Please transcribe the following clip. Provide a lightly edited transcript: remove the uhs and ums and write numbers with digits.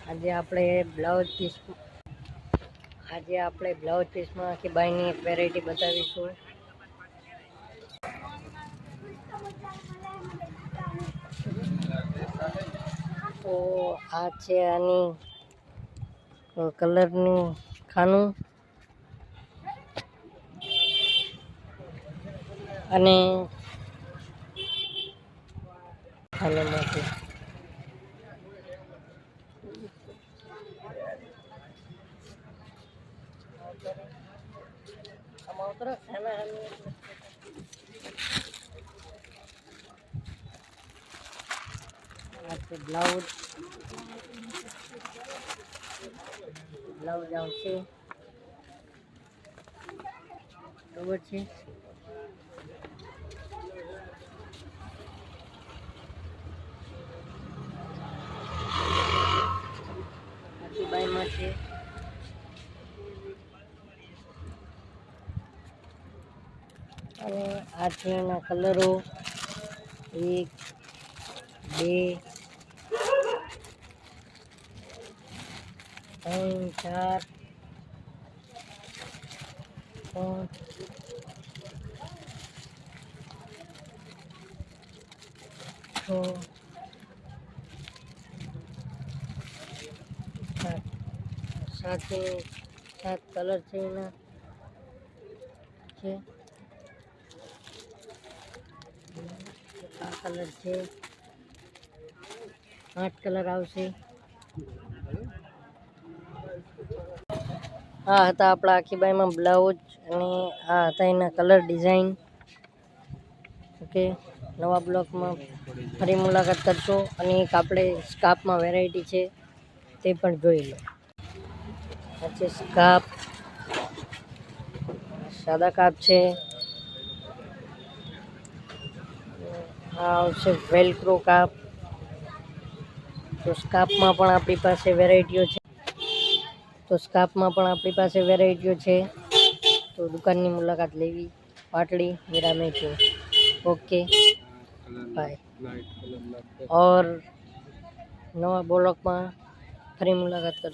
આજે આપણે બ્લાઉઝ પીસમાં આખી બાયની એક વેરાયટી બતાવીશું. તો આ છે આની કલરની ખાનું અને ખાનામાંથી બ્લાઉઝ આવશે બરોબર છે. બાયમાં છે અને આ છે એના કલરો 1 2 3 4 5 6 7 કલર છે એના છે. આ કલર છે 8 કલર આવશે. આ હતા આપણા આખી બાઈમાં બ્લાઉઝ અને આ હતા એના કલર ડિઝાઇન. ઓકે, નવા બ્લોગમાં ફરી મુલાકાત કરશો અને એક આપણે સ્કાર્ફમાં વેરાયટી છે તે પણ જોઈ લો. આ છે સ્કાર્ફ, સાદા કાપ છે. આ આવશે વેલ્ક્રો કાપ. તો સ્કાર્ફમાં પણ આપણી પાસે વેરાયટીઓ છે. તો દુકાનની મુલાકાત લેવી. પાટડી વિરામે છે. ओके बाय और नवा ब्लॉग में फरी मुलाकात कर।